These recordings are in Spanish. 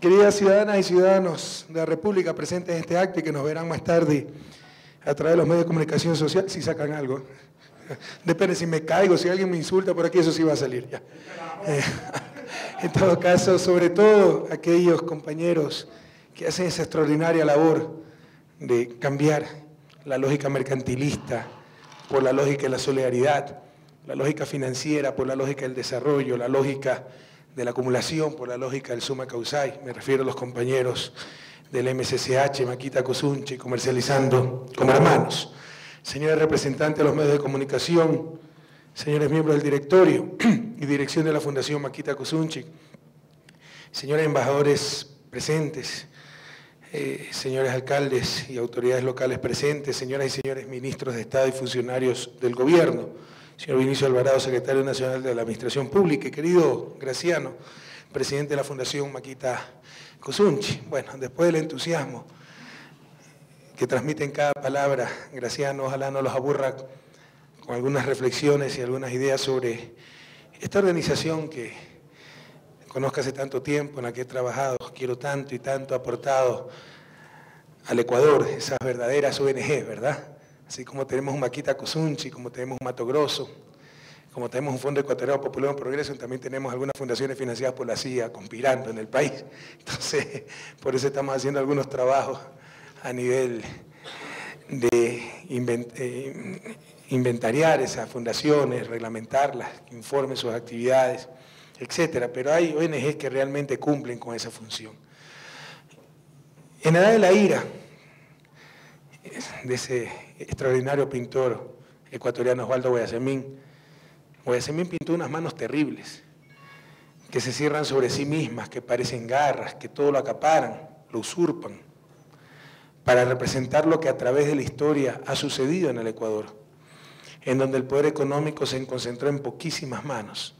Queridas ciudadanas y ciudadanos de la República presentes en este acto y que nos verán más tarde a través de los medios de comunicación social, si sacan algo. Depende si me caigo, si alguien me insulta por aquí, eso sí va a salir ya. En todo caso, sobre todo aquellos compañeros que hacen esa extraordinaria labor de cambiar la lógica mercantilista por la lógica de la solidaridad, la lógica financiera por la lógica del desarrollo, la lógica de la acumulación por la lógica del summa causai. Me refiero a los compañeros del MCCH, Makita Kosunchi, comercializando como hermanos. Señores representantes de los medios de comunicación, señores miembros del directorio y dirección de la Fundación Makita Kosunchi, señores embajadores presentes, señores alcaldes y autoridades locales presentes, señoras y señores ministros de Estado y funcionarios del Gobierno, señor Vinicio Alvarado, secretario nacional de la Administración Pública, y querido Graciano, presidente de la Fundación Makita Kosunchi. Bueno, después del entusiasmo que transmite en cada palabra, Graciano, ojalá no los aburra con algunas reflexiones y algunas ideas sobre esta organización que conozco hace tanto tiempo, en la que he trabajado, quiero tanto y tanto, aportado al Ecuador, esas verdaderas ONG, ¿verdad? Así como tenemos un Makita Kosunchi, como tenemos un Mato Grosso, como tenemos un Fondo Ecuatoriano Popular en Progreso, también tenemos algunas fundaciones financiadas por la CIA conspirando en el país. Entonces, por eso estamos haciendo algunos trabajos a nivel de inventariar esas fundaciones, reglamentarlas, que informen sus actividades, etcétera. Pero hay ONGs que realmente cumplen con esa función. En la edad de la ira, de ese extraordinario pintor ecuatoriano Osvaldo Guayasamín pintó unas manos terribles, que se cierran sobre sí mismas, que parecen garras, que todo lo acaparan, lo usurpan, para representar lo que a través de la historia ha sucedido en el Ecuador, en donde el poder económico se concentró en poquísimas manos: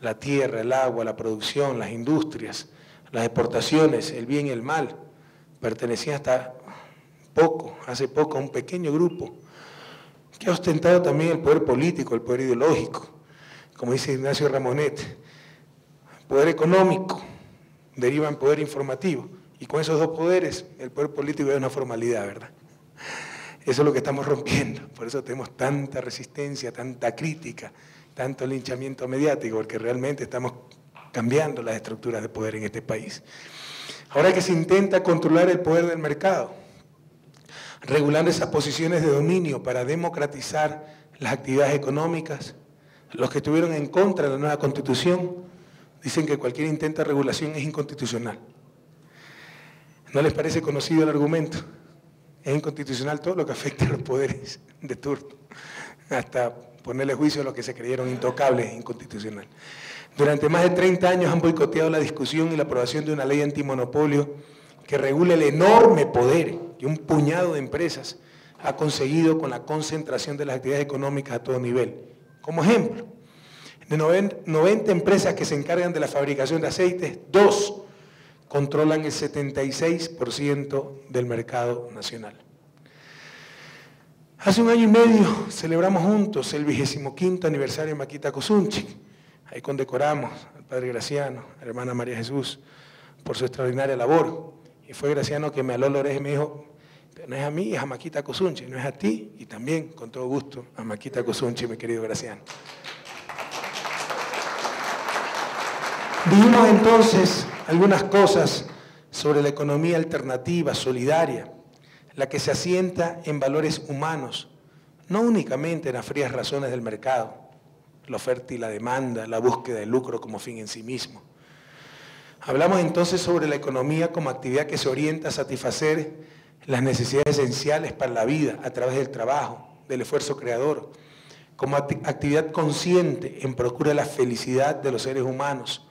la tierra, el agua, la producción, las industrias, las exportaciones, el bien y el mal, pertenecían hasta hace poco a un pequeño grupo que ha ostentado también el poder político, el poder ideológico, como dice Ignacio Ramonet. Poder económico deriva en poder informativo, y con esos dos poderes el poder político es una formalidad, ¿verdad? Eso es lo que estamos rompiendo, por eso tenemos tanta resistencia, tanta crítica, tanto linchamiento mediático, porque realmente estamos cambiando las estructuras de poder en este país. Ahora que se intenta controlar el poder del mercado, regulando esas posiciones de dominio para democratizar las actividades económicas, los que estuvieron en contra de la nueva Constitución dicen que cualquier intento de regulación es inconstitucional. ¿No les parece conocido el argumento? Es inconstitucional todo lo que afecte a los poderes de turno, hasta ponerle juicio a los que se creyeron intocables e inconstitucional. Durante más de 30 años han boicoteado la discusión y la aprobación de una ley antimonopolio que regule el enorme poder que un puñado de empresas ha conseguido con la concentración de las actividades económicas a todo nivel. Como ejemplo, de 90 empresas que se encargan de la fabricación de aceites, 2 controlan el 76% del mercado nacional. Hace un año y medio celebramos juntos el 25º aniversario de Makita Kosunchi. Ahí condecoramos al Padre Graciano, a la hermana María Jesús, por su extraordinaria labor. Y fue Graciano que me aló la oreja y me dijo: pero no es a mí, es a Makita Kosunchi, no es a ti, y también, con todo gusto, a Makita Kosunchi, mi querido Graciano. Dijimos entonces algunas cosas sobre la economía alternativa, solidaria, la que se asienta en valores humanos, no únicamente en las frías razones del mercado, la oferta y la demanda, la búsqueda de lucro como fin en sí mismo. Hablamos entonces sobre la economía como actividad que se orienta a satisfacer las necesidades esenciales para la vida a través del trabajo, del esfuerzo creador, como actividad consciente en procura de la felicidad de los seres humanos,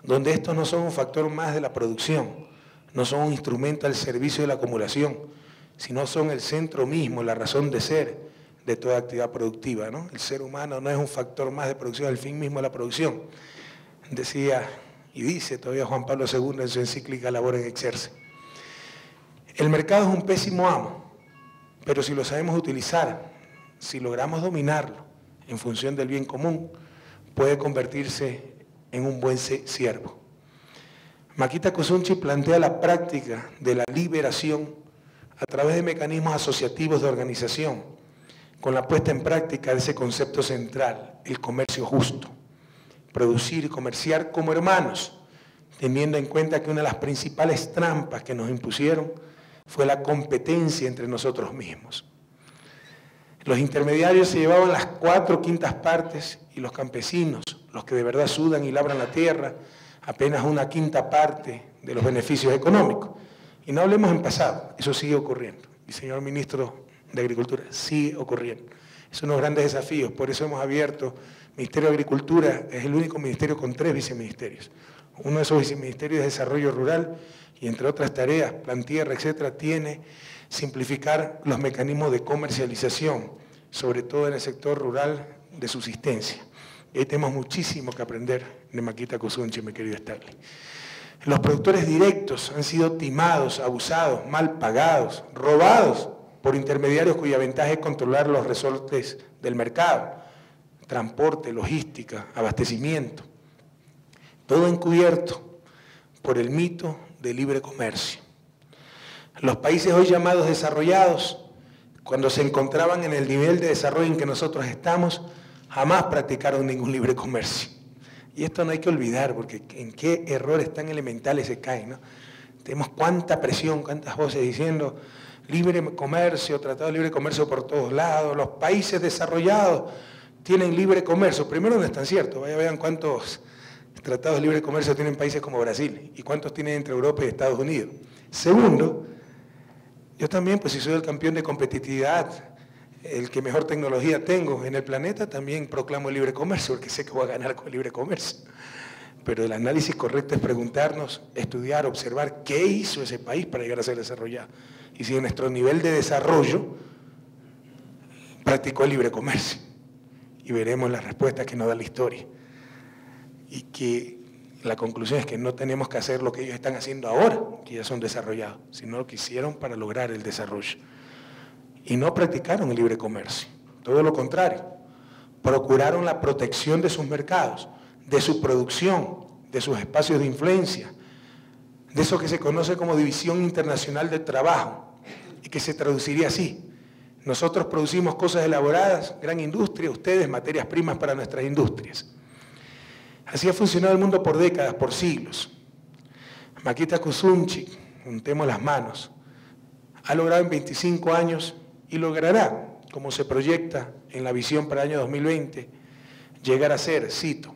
donde estos no son un factor más de la producción, no son un instrumento al servicio de la acumulación, sino son el centro mismo, la razón de ser de toda actividad productiva, ¿no? El ser humano no es un factor más de producción, el fin mismo de la producción. Decía y dice todavía Juan Pablo II en su encíclica Labor en Exerce. El mercado es un pésimo amo, pero si lo sabemos utilizar, si logramos dominarlo en función del bien común, puede convertirse en un buen siervo. Makita Kusunchi plantea la práctica de la liberación a través de mecanismos asociativos de organización, con la puesta en práctica de ese concepto central, el comercio justo. Producir y comerciar como hermanos, teniendo en cuenta que una de las principales trampas que nos impusieron fue la competencia entre nosotros mismos. Los intermediarios se llevaban las 4/5 partes y los campesinos, los que de verdad sudan y labran la tierra, apenas 1/5 parte de los beneficios económicos. Y no hablemos en pasado, eso sigue ocurriendo. Y señor ministro de Agricultura, sigue ocurriendo. Es uno de los grandes desafíos, por eso hemos abierto Ministerio de Agricultura, es el único ministerio con 3 viceministerios. Uno de esos viceministerios es Desarrollo Rural y entre otras tareas, Plan Tierra, etcétera, tiene simplificar los mecanismos de comercialización, sobre todo en el sector rural de subsistencia. Y ahí tenemos muchísimo que aprender de Makita Kusunchi, mi querido Stanley. Los productores directos han sido timados, abusados, mal pagados, robados por intermediarios cuya ventaja es controlar los resortes del mercado, transporte, logística, abastecimiento. Todo encubierto por el mito del libre comercio. Los países hoy llamados desarrollados, cuando se encontraban en el nivel de desarrollo en que nosotros estamos, jamás practicaron ningún libre comercio. Y esto no hay que olvidar, porque en qué errores tan elementales se caen, ¿no? Tenemos cuánta presión, cuántas voces diciendo libre comercio, tratado de libre comercio por todos lados, los países desarrollados tienen libre comercio. Primero no es tan cierto, vean cuántos tratados de libre comercio tienen países como Brasil y cuántos tienen entre Europa y Estados Unidos. Segundo, yo también, pues si soy el campeón de competitividad, el que mejor tecnología tengo en el planeta, también proclamo el libre comercio, porque sé que voy a ganar con el libre comercio. Pero el análisis correcto es preguntarnos, estudiar, observar qué hizo ese país para llegar a ser desarrollado. Y si en nuestro nivel de desarrollo practicó el libre comercio. Y veremos las respuestas que nos da la historia. Y que la conclusión es que no tenemos que hacer lo que ellos están haciendo ahora, que ya son desarrollados, sino lo que hicieron para lograr el desarrollo. Y no practicaron el libre comercio, todo lo contrario. Procuraron la protección de sus mercados, de su producción, de sus espacios de influencia, de eso que se conoce como División Internacional del Trabajo, y que se traduciría así. Nosotros producimos cosas elaboradas, gran industria, ustedes materias primas para nuestras industrias. Así ha funcionado el mundo por décadas, por siglos. Makita Kusunchi, juntemos las manos, ha logrado en 25 años y logrará, como se proyecta en la visión para el año 2020, llegar a ser, cito,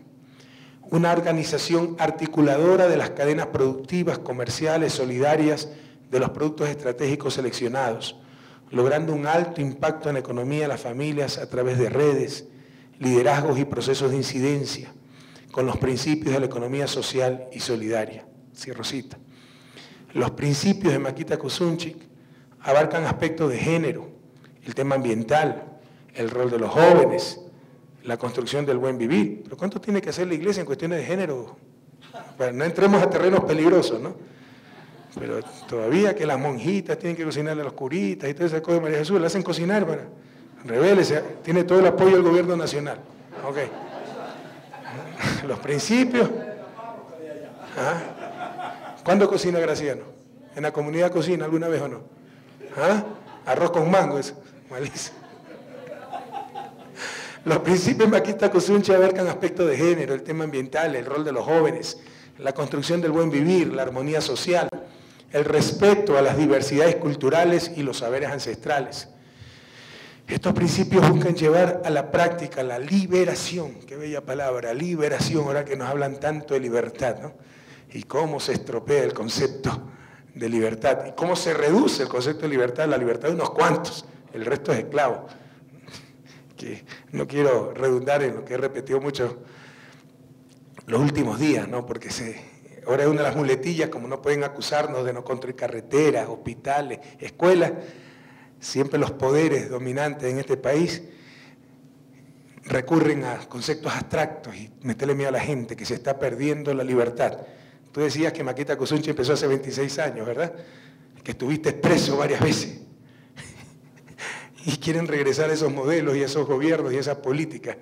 una organización articuladora de las cadenas productivas, comerciales, solidarias de los productos estratégicos seleccionados, logrando un alto impacto en la economía de las familias a través de redes, liderazgos y procesos de incidencia, con los principios de la economía social y solidaria. Cierro cita. Los principios de Makita Kusunchi abarcan aspectos de género, el tema ambiental, el rol de los jóvenes, la construcción del buen vivir. Pero ¿cuánto tiene que hacer la iglesia en cuestiones de género? Bueno, no entremos a terrenos peligrosos, ¿no? Pero todavía que las monjitas tienen que cocinarle a los curitas y todas esas cosas de María Jesús, la hacen cocinar, para rebélese, tiene todo el apoyo del gobierno nacional. Ok. Los principios. ¿Ah? ¿Cuándo cocina Graciano? ¿En la comunidad cocina alguna vez o no? ¿Ah? Arroz con mango, eso. Malísimo. Los principios Makita Kusunchi abarcan aspectos de género, el tema ambiental, el rol de los jóvenes, la construcción del buen vivir, la armonía social, el respeto a las diversidades culturales y los saberes ancestrales. Estos principios buscan llevar a la práctica la liberación, qué bella palabra, liberación, ahora que nos hablan tanto de libertad, ¿no? Y cómo se estropea el concepto de libertad, y cómo se reduce el concepto de libertad a la libertad de unos cuantos, el resto es esclavo. Que no quiero redundar en lo que he repetido mucho los últimos días, ¿no? Porque ahora es una de las muletillas, como no pueden acusarnos de no construir carreteras, hospitales, escuelas, siempre los poderes dominantes en este país recurren a conceptos abstractos y meterle miedo a la gente, que se está perdiendo la libertad. Tú decías que Makita Kusunchi empezó hace 26 años, ¿verdad? Que estuviste preso varias veces. Y quieren regresar a esos modelos y a esos gobiernos y a esas políticas.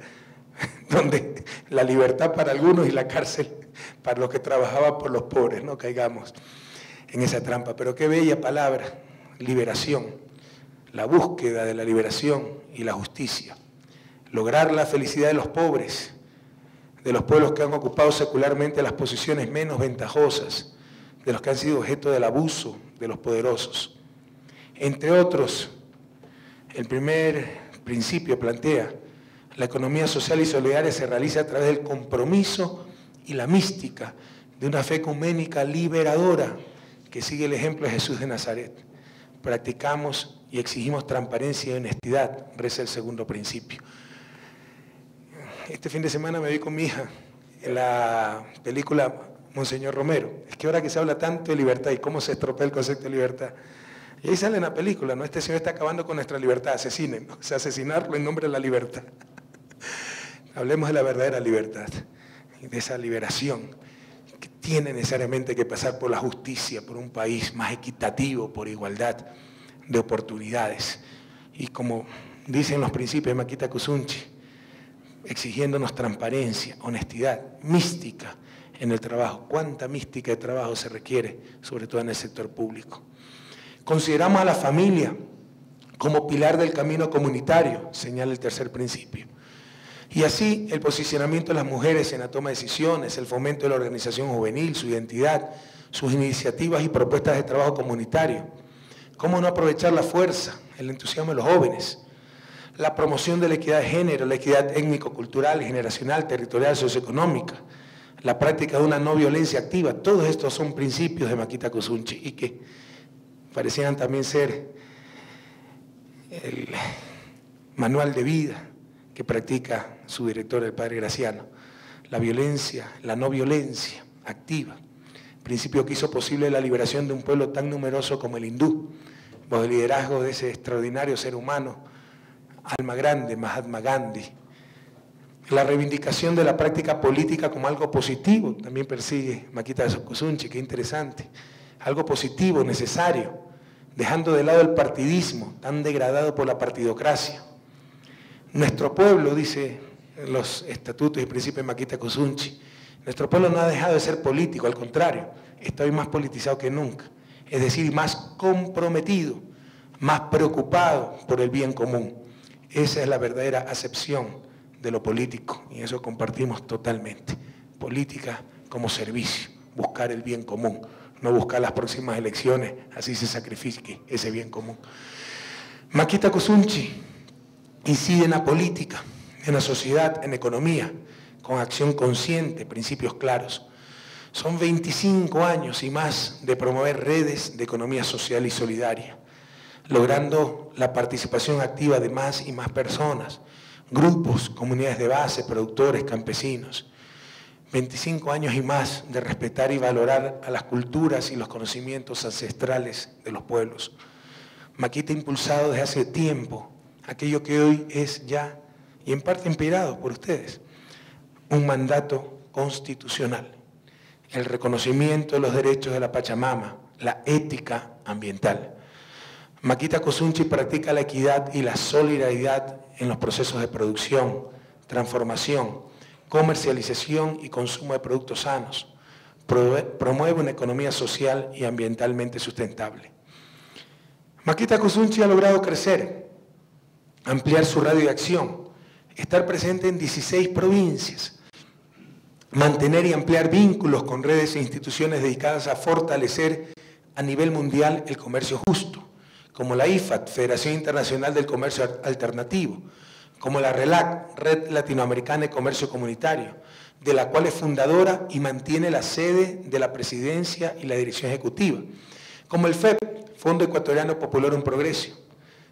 donde la libertad para algunos y la cárcel para los que trabajaban por los pobres. No caigamos en esa trampa. Pero qué bella palabra, liberación, la búsqueda de la liberación y la justicia, lograr la felicidad de los pobres, de los pueblos que han ocupado secularmente las posiciones menos ventajosas, de los que han sido objeto del abuso de los poderosos. Entre otros, el primer principio plantea: la economía social y solidaria se realiza a través del compromiso y la mística de una fe ecuménica liberadora que sigue el ejemplo de Jesús de Nazaret. Practicamos y exigimos transparencia y honestidad, reza el segundo principio. Este fin de semana me vi con mi hija en la película Monseñor Romero. Es que ahora que se habla tanto de libertad y cómo se estropea el concepto de libertad, y ahí sale en la película, ¿no? Este señor está acabando con nuestra libertad, asesinen, ¿no? O sea, asesinarlo en nombre de la libertad. Hablemos de la verdadera libertad, de esa liberación que tiene necesariamente que pasar por la justicia, por un país más equitativo, por igualdad de oportunidades. Y como dicen los principios de Makita Kusunchi, exigiéndonos transparencia, honestidad, mística en el trabajo. ¿Cuánta mística de trabajo se requiere, sobre todo en el sector público? Consideramos a la familia como pilar del camino comunitario, señala el tercer principio. Y así el posicionamiento de las mujeres en la toma de decisiones, el fomento de la organización juvenil, su identidad, sus iniciativas y propuestas de trabajo comunitario. ¿Cómo no aprovechar la fuerza, el entusiasmo de los jóvenes? La promoción de la equidad de género, la equidad étnico-cultural, generacional, territorial, socioeconómica, la práctica de una no violencia activa. Todos estos son principios de Makita Kusunchi y que parecían también ser el manual de vida que practica su director, el padre Graciano. La violencia, la no violencia activa, principio que hizo posible la liberación de un pueblo tan numeroso como el hindú, bajo el liderazgo de ese extraordinario ser humano, alma grande, Mahatma Gandhi. La reivindicación de la práctica política como algo positivo, también persigue Makita Kusunchi, qué interesante, algo positivo, necesario, dejando de lado el partidismo tan degradado por la partidocracia. Nuestro pueblo, dice los estatutos y principios de Makita Kusunchi, nuestro pueblo no ha dejado de ser político, al contrario, está hoy más politizado que nunca, es decir, más comprometido, más preocupado por el bien común. Esa es la verdadera acepción de lo político y eso compartimos totalmente. Política como servicio, buscar el bien común, no buscar las próximas elecciones, así se sacrifique ese bien común. Makita Kusunchi incide en la política, en la sociedad, en la economía, con acción consciente, principios claros. Son 25 años y más de promover redes de economía social y solidaria, logrando la participación activa de más y más personas, grupos, comunidades de base, productores, campesinos. 25 años y más de respetar y valorar a las culturas y los conocimientos ancestrales de los pueblos. Makita ha impulsado desde hace tiempo aquello que hoy es ya, y en parte inspirado por ustedes, un mandato constitucional, el reconocimiento de los derechos de la Pachamama, la ética ambiental. Makita Kusunchi practica la equidad y la solidaridad en los procesos de producción, transformación, comercialización y consumo de productos sanos. Promueve una economía social y ambientalmente sustentable. Makita Kusunchi ha logrado crecer, ampliar su radio de acción, estar presente en 16 provincias, mantener y ampliar vínculos con redes e instituciones dedicadas a fortalecer a nivel mundial el comercio justo, como la IFAT, Federación Internacional del Comercio Alternativo, como la RELAC, Red Latinoamericana de Comercio Comunitario, de la cual es fundadora y mantiene la sede de la presidencia y la dirección ejecutiva, como el FEP, Fondo Ecuatoriano Popular en Progreso,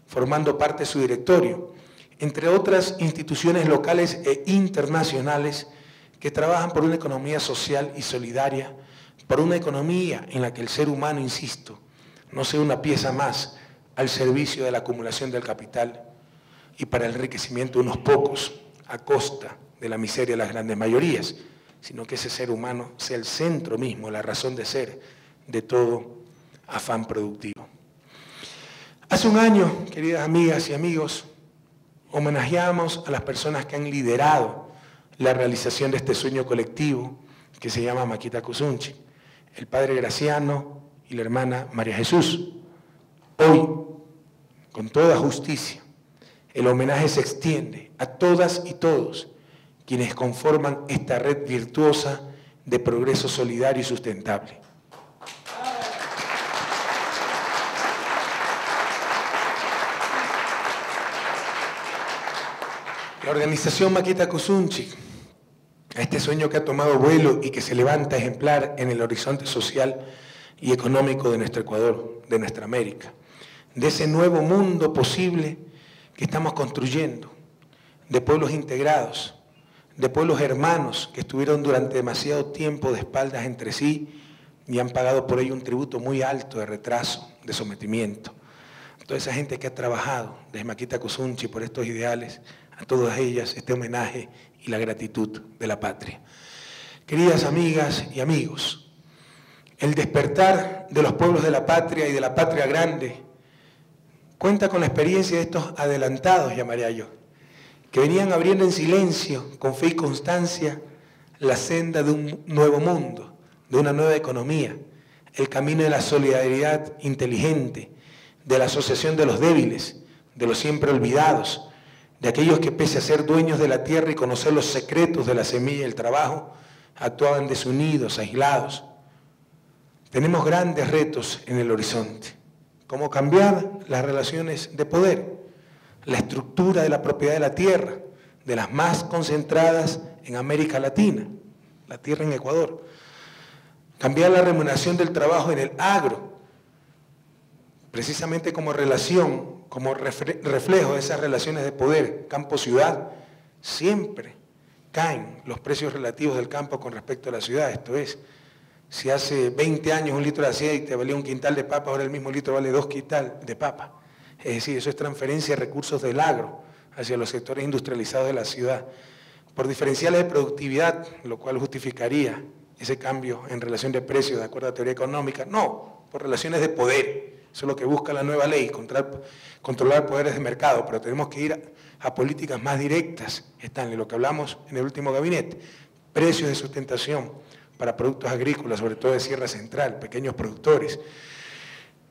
formando parte de su directorio, entre otras instituciones locales e internacionales que trabajan por una economía social y solidaria, por una economía en la que el ser humano, insisto, no sea una pieza más al servicio de la acumulación del capital y para el enriquecimiento de unos pocos a costa de la miseria de las grandes mayorías, sino que ese ser humano sea el centro mismo, la razón de ser de todo afán productivo. Hace un año, queridas amigas y amigos, homenajeamos a las personas que han liderado la realización de este sueño colectivo que se llama Maquita Cuzunchi, el padre Graciano y la hermana María Jesús. Hoy, con toda justicia, el homenaje se extiende a todas y todos quienes conforman esta red virtuosa de progreso solidario y sustentable. La organización Maquita Cuzunchi, a este sueño que ha tomado vuelo y que se levanta ejemplar en el horizonte social y económico de nuestro Ecuador, de nuestra América, de ese nuevo mundo posible que estamos construyendo, de pueblos integrados, de pueblos hermanos que estuvieron durante demasiado tiempo de espaldas entre sí y han pagado por ello un tributo muy alto de retraso, de sometimiento. Toda esa gente que ha trabajado desde Maquita Cuzunchi por estos ideales, a todas ellas este homenaje y la gratitud de la patria. Queridas amigas y amigos, el despertar de los pueblos de la patria y de la patria grande cuenta con la experiencia de estos adelantados, llamaría yo, que venían abriendo en silencio, con fe y constancia, la senda de un nuevo mundo, de una nueva economía, el camino de la solidaridad inteligente, de la asociación de los débiles, de los siempre olvidados, de aquellos que pese a ser dueños de la tierra y conocer los secretos de la semilla y el trabajo, actuaban desunidos, aislados. Tenemos grandes retos en el horizonte, como cambiar las relaciones de poder, la estructura de la propiedad de la tierra, de las más concentradas en América Latina, la tierra en Ecuador, cambiar la remuneración del trabajo en el agro, precisamente como relación, como reflejo de esas relaciones de poder, campo-ciudad, siempre caen los precios relativos del campo con respecto a la ciudad. Esto es, si hace 20 años un litro de aceite valía un quintal de papa, ahora el mismo litro vale 2 quintales de papa. Es decir, eso es transferencia de recursos del agro hacia los sectores industrializados de la ciudad, por diferenciales de productividad, lo cual justificaría ese cambio en relación de precios de acuerdo a la teoría económica. No, por relaciones de poder. Eso es lo que busca la nueva ley, controlar poderes de mercado, pero tenemos que ir a políticas más directas, Stanley, lo que hablamos en el último gabinete, precios de sustentación para productos agrícolas, sobre todo de Sierra Central, pequeños productores,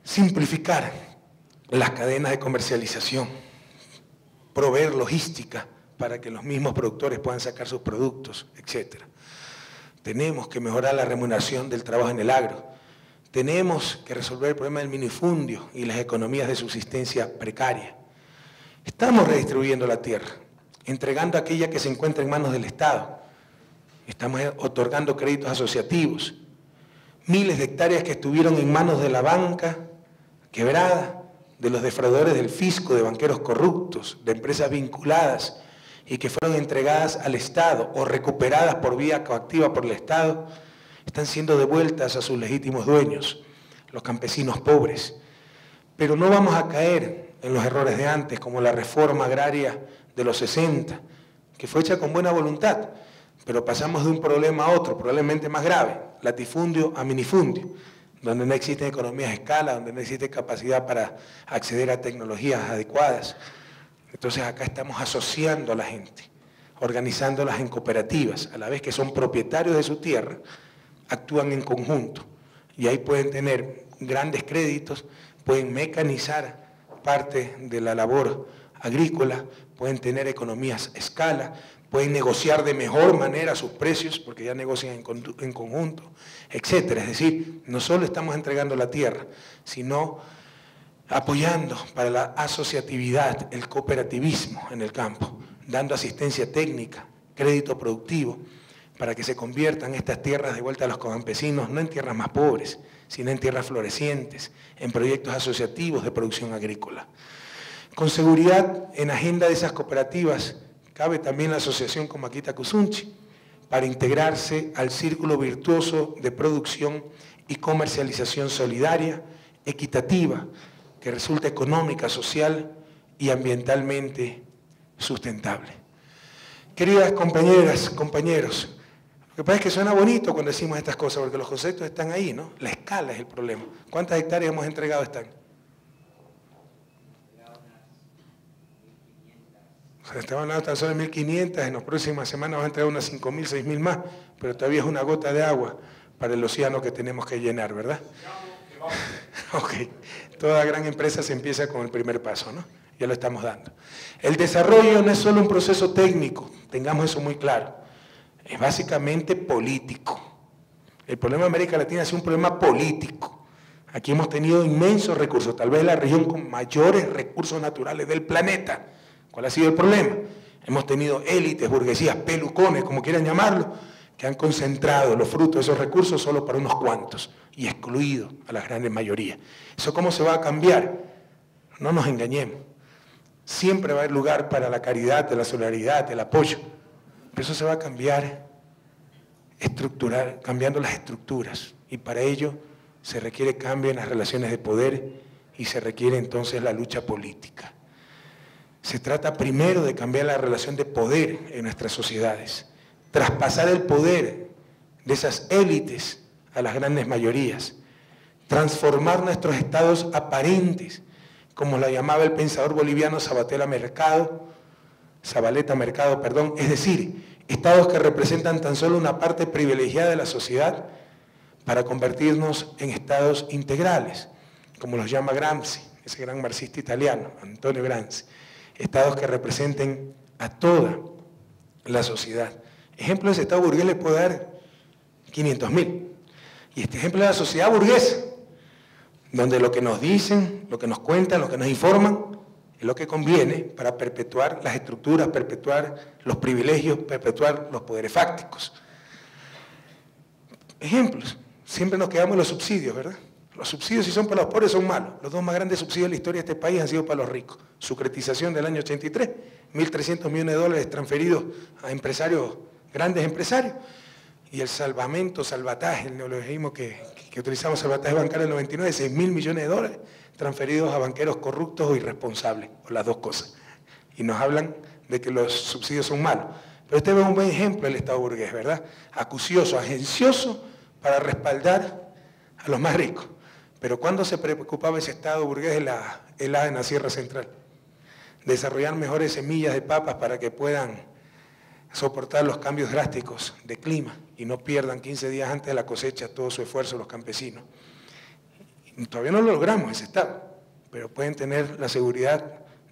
simplificar las cadenas de comercialización, proveer logística para que los mismos productores puedan sacar sus productos, etc. Tenemos que mejorar la remuneración del trabajo en el agro. Tenemos que resolver el problema del minifundio y las economías de subsistencia precaria. Estamos redistribuyendo la tierra, entregando aquella que se encuentra en manos del Estado. Estamos otorgando créditos asociativos. Miles de hectáreas que estuvieron en manos de la banca quebrada, de los defraudadores del fisco, de banqueros corruptos, de empresas vinculadas y que fueron entregadas al Estado o recuperadas por vía coactiva por el Estado, están siendo devueltas a sus legítimos dueños, los campesinos pobres. Pero no vamos a caer en los errores de antes, como la reforma agraria de los 60, que fue hecha con buena voluntad, pero pasamos de un problema a otro, probablemente más grave, latifundio a minifundio, donde no existen economías a escala, donde no existe capacidad para acceder a tecnologías adecuadas. Entonces acá estamos asociando a la gente, organizándolas en cooperativas, a la vez que son propietarios de su tierra, actúan en conjunto y ahí pueden tener grandes créditos, pueden mecanizar parte de la labor agrícola, pueden tener economías a escala, pueden negociar de mejor manera sus precios porque ya negocian en conjunto, etcétera. Es decir, no solo estamos entregando la tierra, sino apoyando para la asociatividad, el cooperativismo en el campo, dando asistencia técnica, crédito productivo, para que se conviertan estas tierras de vuelta a los campesinos, no en tierras más pobres, sino en tierras florecientes, en proyectos asociativos de producción agrícola. Con seguridad, en agenda de esas cooperativas, cabe también la asociación con Maquita Cuzunchi, para integrarse al círculo virtuoso de producción y comercialización solidaria, equitativa, que resulta económica, social y ambientalmente sustentable. Queridas compañeras, compañeros, lo que pasa es que suena bonito cuando decimos estas cosas, porque los conceptos están ahí, ¿no? La escala es el problema. ¿Cuántas hectáreas hemos entregado este año? O sea, estamos hablando tan solo de 1.500, en las próximas semanas van a entrar unas 5.000, 6.000 más, pero todavía es una gota de agua para el océano que tenemos que llenar, ¿verdad? Ok, toda gran empresa se empieza con el primer paso, ¿no? Ya lo estamos dando. El desarrollo no es solo un proceso técnico, tengamos eso muy claro, es básicamente político. El problema de América Latina es un problema político. Aquí hemos tenido inmensos recursos, tal vez la región con mayores recursos naturales del planeta. ¿Cuál ha sido el problema? Hemos tenido élites, burguesías, pelucones, como quieran llamarlo, que han concentrado los frutos de esos recursos solo para unos cuantos y excluido a las grandes mayorías. ¿Eso cómo se va a cambiar? No nos engañemos. Siempre va a haber lugar para la caridad, la solidaridad, el apoyo. Pero eso se va a cambiar cambiando las estructuras. Y para ello se requiere cambio en las relaciones de poder y se requiere entonces la lucha política. Se trata primero de cambiar la relación de poder en nuestras sociedades, traspasar el poder de esas élites a las grandes mayorías, transformar nuestros estados aparentes, como la llamaba el pensador boliviano Zabaleta Mercado, es decir, estados que representan tan solo una parte privilegiada de la sociedad para convertirnos en estados integrales, como los llama Gramsci, ese gran marxista italiano, Antonio Gramsci, estados que representen a toda la sociedad. Ejemplo de ese estado burgués le puedo dar 500.000. Y este ejemplo de la sociedad burguesa, donde lo que nos dicen, lo que nos cuentan, lo que nos informan, es lo que conviene para perpetuar las estructuras, perpetuar los privilegios, perpetuar los poderes fácticos. Ejemplos. Siempre nos quedamos en los subsidios, ¿verdad? Los subsidios, si son para los pobres, son malos. Los dos más grandes subsidios de la historia de este país han sido para los ricos. Sucretización del año 83, 1.300 millones de dólares transferidos a empresarios, grandes empresarios, y el salvataje, el neologismo que utilizamos, salvataje bancario del 99, 6.000 millones de dólares transferidos a banqueros corruptos o irresponsables, o las dos cosas. Y nos hablan de que los subsidios son malos. Pero este es un buen ejemplo del Estado burgués, ¿verdad? Acucioso, agencioso para respaldar a los más ricos. Pero ¿cuándo se preocupaba ese Estado burgués de la helada en la Sierra Central? Desarrollar mejores semillas de papas para que puedan soportar los cambios drásticos de clima y no pierdan 15 días antes de la cosecha todo su esfuerzo los campesinos. Y todavía no lo logramos ese Estado, pero pueden tener la seguridad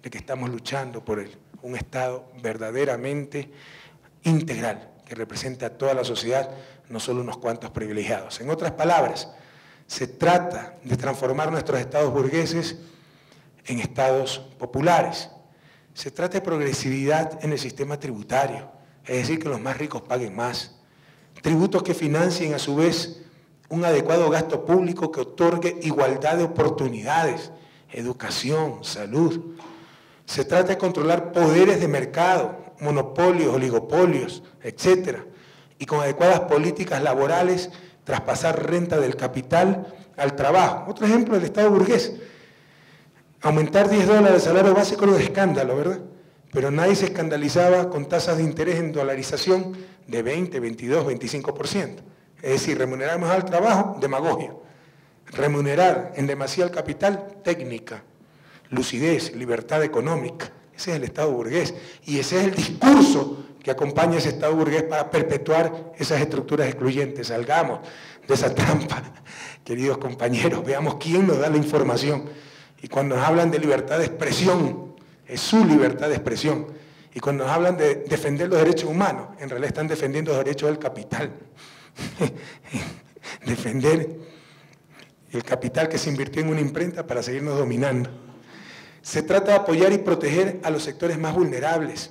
de que estamos luchando por un Estado verdaderamente integral, que represente a toda la sociedad, no solo unos cuantos privilegiados. En otras palabras, se trata de transformar nuestros estados burgueses en estados populares. Se trata de progresividad en el sistema tributario, es decir, que los más ricos paguen más. Tributos que financien a su vez un adecuado gasto público que otorgue igualdad de oportunidades, educación, salud. Se trata de controlar poderes de mercado, monopolios, oligopolios, etc. Y con adecuadas políticas laborales, traspasar renta del capital al trabajo. Otro ejemplo del Estado burgués. Aumentar $10 el salario básico era un escándalo, ¿verdad? Pero nadie se escandalizaba con tasas de interés en dolarización de 20, 22, 25%. Es decir, remunerar mejor al trabajo, demagogia. Remunerar en demasía al capital, técnica. Lucidez, libertad económica. Ese es el Estado burgués. Y ese es el discurso que acompaña a ese Estado burgués para perpetuar esas estructuras excluyentes. Salgamos de esa trampa, queridos compañeros. Veamos quién nos da la información. Y cuando nos hablan de libertad de expresión, es su libertad de expresión. Y cuando nos hablan de defender los derechos humanos, en realidad están defendiendo los derechos del capital. Defender el capital que se invirtió en una imprenta para seguirnos dominando. Se trata de apoyar y proteger a los sectores más vulnerables.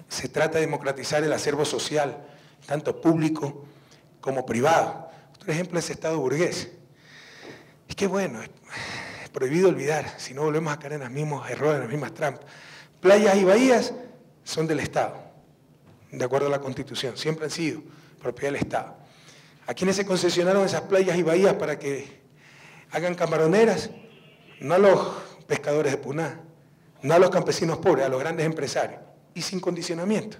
Se trata de democratizar el acervo social, tanto público como privado. Otro ejemplo es el Estado burgués. Es que bueno, es prohibido olvidar, si no volvemos a caer en los mismos errores, en las mismas trampas. Playas y bahías son del Estado, de acuerdo a la Constitución, siempre han sido propiedad del Estado. ¿A quiénes se concesionaron esas playas y bahías para que hagan camaroneras? No a los pescadores de Puná, no a los campesinos pobres, a los grandes empresarios, y sin condicionamiento.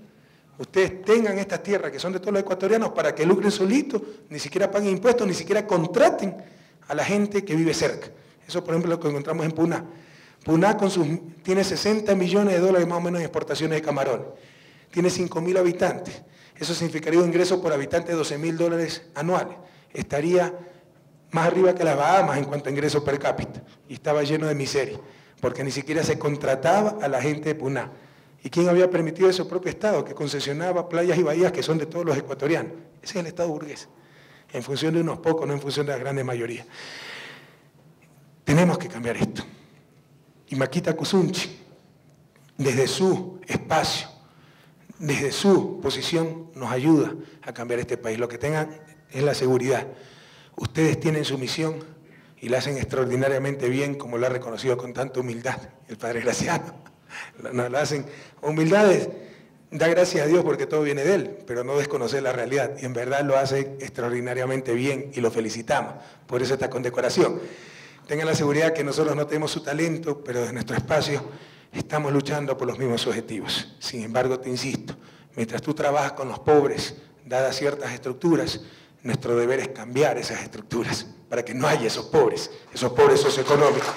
Ustedes tengan estas tierras que son de todos los ecuatorianos para que lucren solitos, ni siquiera paguen impuestos, ni siquiera contraten a la gente que vive cerca. Eso, por ejemplo, es lo que encontramos en Puná. Puná tiene 60 millones de dólares más o menos en exportaciones de camarón. Tiene 5.000 habitantes. Eso significaría un ingreso por habitante de 12.000 dólares anuales. Estaría más arriba que las Bahamas en cuanto a ingresos per cápita. Y estaba lleno de miseria, porque ni siquiera se contrataba a la gente de Puná. ¿Y quién había permitido ese propio Estado que concesionaba playas y bahías que son de todos los ecuatorianos? Ese es el Estado burgués, en función de unos pocos, no en función de la grande mayoría. Tenemos que cambiar esto. Y Makita Kuzunchi, desde su espacio, desde su posición, nos ayuda a cambiar este país. Lo que tengan es la seguridad. Ustedes tienen su misión y la hacen extraordinariamente bien, como lo ha reconocido con tanta humildad el Padre Graciano. No lo hacen. Humildades, da gracias a Dios porque todo viene de Él, pero no desconocer la realidad. Y en verdad lo hace extraordinariamente bien y lo felicitamos. Por eso está condecoración. Tengan la seguridad que nosotros no tenemos su talento, pero desde nuestro espacio estamos luchando por los mismos objetivos. Sin embargo, te insisto, mientras tú trabajas con los pobres, dadas ciertas estructuras, nuestro deber es cambiar esas estructuras para que no haya esos pobres socioeconómicos.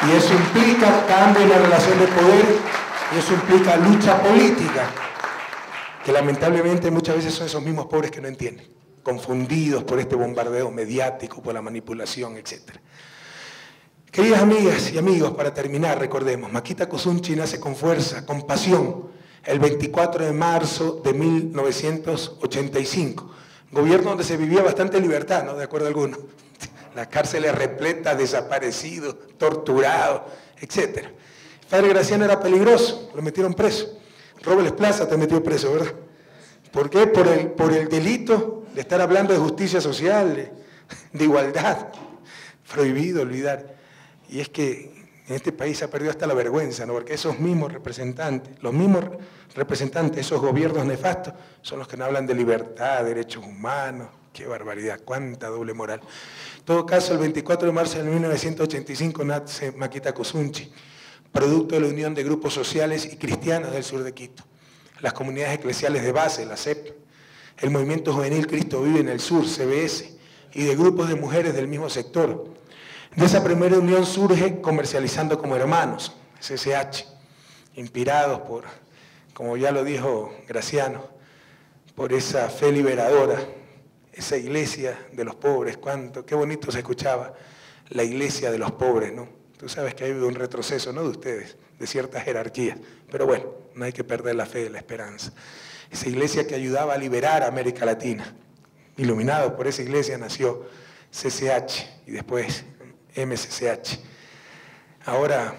Y eso implica cambio en la relación de poder, y eso implica lucha política, que lamentablemente muchas veces son esos mismos pobres que no entienden, confundidos por este bombardeo mediático, por la manipulación, etc. Queridas amigas y amigos, para terminar, recordemos, Makita Kuzunchi nace con fuerza, con pasión, el 24 de marzo de 1985. Gobierno donde se vivía bastante libertad, ¿no? De acuerdo a algunos. Las cárceles repletas, desaparecidos, torturados, etc. Padre Graciano era peligroso, lo metieron preso. Robles Plaza te metió preso, ¿verdad? ¿Por qué? Por el delito de estar hablando de justicia social, de igualdad. Prohibido olvidar. Y es que en este país se ha perdido hasta la vergüenza, ¿no? Porque esos mismos representantes, esos gobiernos nefastos, son los que no hablan de libertad, derechos humanos. ¡Qué barbaridad! ¡Cuánta doble moral! En todo caso, el 24 de marzo de 1985 nace Makita Kuzunchi, producto de la unión de grupos sociales y cristianos del sur de Quito, las comunidades eclesiales de base, la CEP, el movimiento juvenil Cristo Vive en el Sur, CBS, y de grupos de mujeres del mismo sector. De esa primera unión surge Comercializando como Hermanos, CCH, inspirados por, como ya lo dijo Graciano, por esa fe liberadora, esa iglesia de los pobres. Qué bonito se escuchaba, la iglesia de los pobres, ¿no? Tú sabes que ha habido un retroceso, no de ustedes, de ciertas jerarquías, pero bueno, no hay que perder la fe, la esperanza. Esa iglesia que ayudaba a liberar a América Latina. Iluminado por esa iglesia nació CCH y después MCCH. Ahora,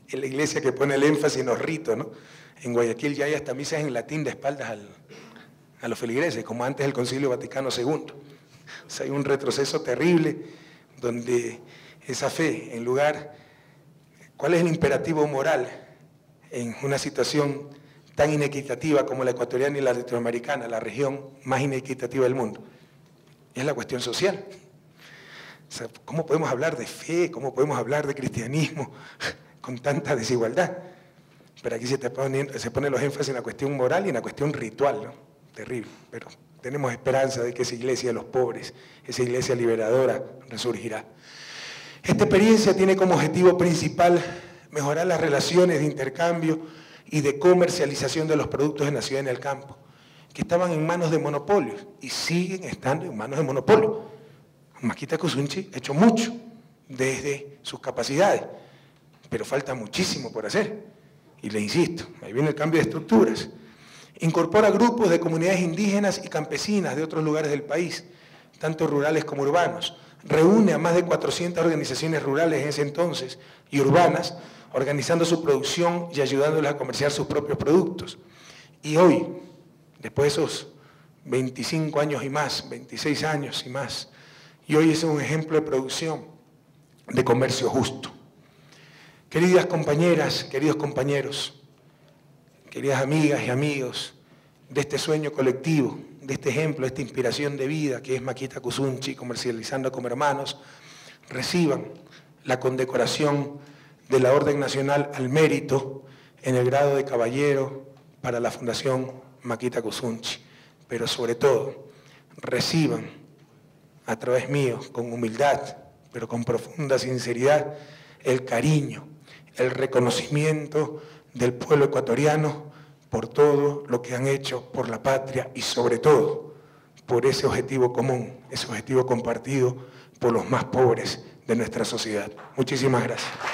es la iglesia que pone el énfasis en los ritos, ¿no? En Guayaquil ya hay hasta misas en latín de espaldas a los feligreses, como antes del Concilio Vaticano II. O sea, hay un retroceso terrible donde esa fe, en lugar, ¿cuál es el imperativo moral en una situación tan inequitativa como la ecuatoriana y la latinoamericana, la región más inequitativa del mundo? Es la cuestión social. O sea, ¿cómo podemos hablar de fe? ¿Cómo podemos hablar de cristianismo con tanta desigualdad? Pero aquí se ponen los énfasis en la cuestión moral y en la cuestión ritual, ¿no? Terrible, pero tenemos esperanza de que esa iglesia de los pobres, esa iglesia liberadora, resurgirá. Esta experiencia tiene como objetivo principal mejorar las relaciones de intercambio y de comercialización de los productos de la ciudad y en el campo, que estaban en manos de monopolios y siguen estando en manos de monopolios. Makita Kuzunchi ha hecho mucho desde sus capacidades, pero falta muchísimo por hacer. Y le insisto, ahí viene el cambio de estructuras. Incorpora grupos de comunidades indígenas y campesinas de otros lugares del país, tanto rurales como urbanos. Reúne a más de 400 organizaciones rurales en ese entonces y urbanas, organizando su producción y ayudándoles a comerciar sus propios productos. Y hoy, después de esos 25 años y más, 26 años y más, y hoy es un ejemplo de producción, de comercio justo. Queridas compañeras, queridos compañeros, queridas amigas y amigos de este sueño colectivo, de este ejemplo, de esta inspiración de vida que es Makita Kuzunchi, Comercializando como Hermanos, reciban la condecoración de la Orden Nacional al Mérito en el grado de caballero para la Fundación Makita Kuzunchi. Pero sobre todo, reciban a través mío, con humildad, pero con profunda sinceridad, el cariño, el reconocimiento del pueblo ecuatoriano por todo lo que han hecho por la patria y sobre todo por ese objetivo común, ese objetivo compartido por los más pobres de nuestra sociedad. Muchísimas gracias.